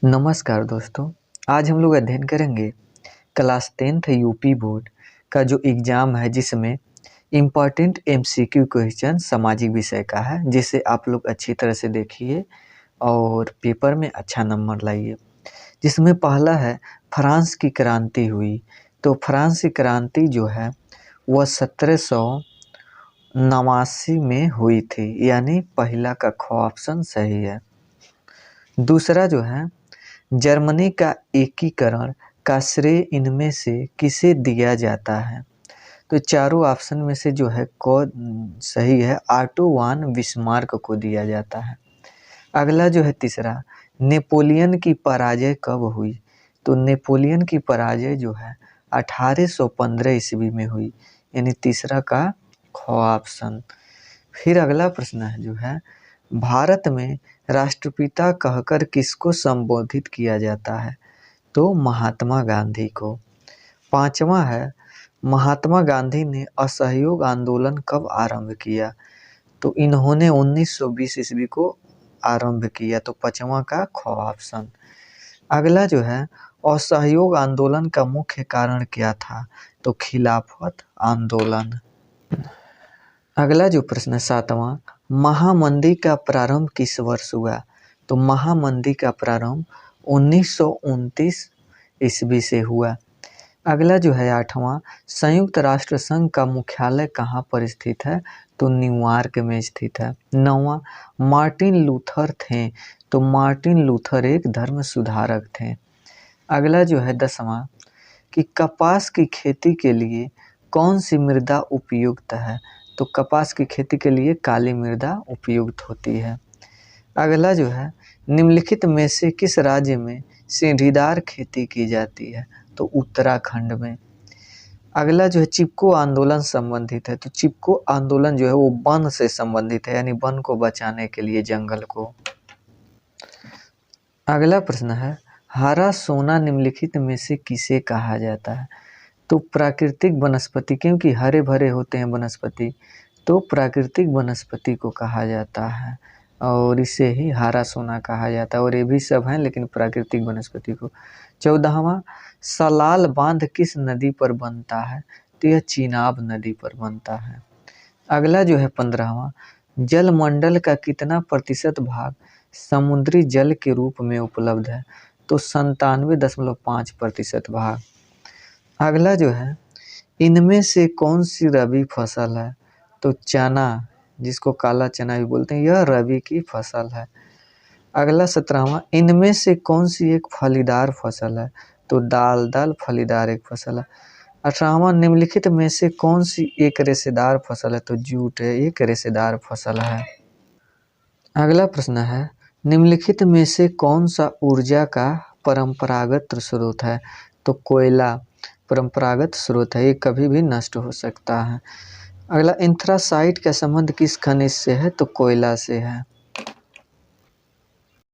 नमस्कार दोस्तों। आज हम लोग अध्ययन करेंगे क्लास 10th यूपी बोर्ड का जो एग्ज़ाम है, जिसमें इम्पॉर्टेंट एमसीक्यू क्वेश्चन सामाजिक विषय का है, जिसे आप लोग अच्छी तरह से देखिए और पेपर में अच्छा नंबर लाइए। जिसमें पहला है फ्रांस की क्रांति हुई। तो फ्रांस की क्रांति जो है वह 1789 में हुई थी, यानी पहला का ख ऑप्शन सही है। दूसरा जो है जर्मनी का एकीकरण का श्रेय इनमें से किसे दिया जाता है? तो चारों ऑप्शन में से जो है सही है, ऑटो वान बिस्मार्क को दिया जाता है। अगला जो है तीसरा, नेपोलियन की पराजय कब हुई? तो नेपोलियन की पराजय जो है 1815 ईस्वी में हुई, यानी तीसरा का ख ऑप्शन। फिर अगला प्रश्न है जो है, भारत में राष्ट्रपिता कहकर किसको संबोधित किया जाता है? तो महात्मा गांधी को। पांचवा है, महात्मा गांधी ने असहयोग आंदोलन कब आरंभ किया? तो इन्होंने 1920 ईस्वी को आरंभ किया, तो पांचवा का ख ऑप्शन। अगला जो है, असहयोग आंदोलन का मुख्य कारण क्या था? तो खिलाफत आंदोलन। अगला जो प्रश्न है सातवां, महामंदी का प्रारंभ किस वर्ष हुआ? तो महामंदी का प्रारंभ 1929 ईस्वी से हुआ। अगला जो है आठवां, संयुक्त राष्ट्र संघ का मुख्यालय कहाँ पर स्थित है? तो न्यूयॉर्क में स्थित है। नौवां, मार्टिन लूथर थे। तो मार्टिन लूथर एक धर्म सुधारक थे। अगला जो है दसवां, कि कपास की खेती के लिए कौन सी मृदा उपयुक्त है? तो कपास की खेती के लिए काली मृदा उपयुक्त होती है। अगला जो है, निम्नलिखित में से किस राज्य में सीढ़ीदार खेती की जाती है? तो उत्तराखंड में। अगला जो है चिपको आंदोलन संबंधित है। तो चिपको आंदोलन जो है वो वन से संबंधित है, यानी वन को बचाने के लिए, जंगल को। अगला प्रश्न है, हरा सोना निम्नलिखित में से किसे कहा जाता है? तो प्राकृतिक वनस्पति, क्योंकि हरे भरे होते हैं वनस्पति, तो प्राकृतिक वनस्पति को कहा जाता है और इसे ही हरा सोना कहा जाता है। और ये भी सब हैं, लेकिन प्राकृतिक वनस्पति को। 14वां, सलाल बांध किस नदी पर बनता है? तो यह चीनाब नदी पर बनता है। अगला जो है 15वां, जलमंडल का कितना प्रतिशत भाग समुद्री जल के रूप में उपलब्ध है? तो 97.5% भाग। अगला जो है, इनमें से कौन सी रबी फसल है? तो चना, जिसको काला चना भी बोलते हैं, यह रबी की फसल है। अगला 17वां, इनमें से कौन सी एक फलीदार फसल है? तो दाल फलीदार एक फसल है। 18वां, निम्नलिखित में से कौन सी एक रेशेदार फसल है? तो जूट एक रेशेदार फसल है। अगला प्रश्न है, निम्नलिखित में से कौन सा ऊर्जा का परंपरागत स्रोत है? तो कोयला परंपरागत स्रोत है, ये कभी भी नष्ट हो सकता है। अगला, एंथ्रासाइट का संबंध किस खनिज से है? तो कोयला से है।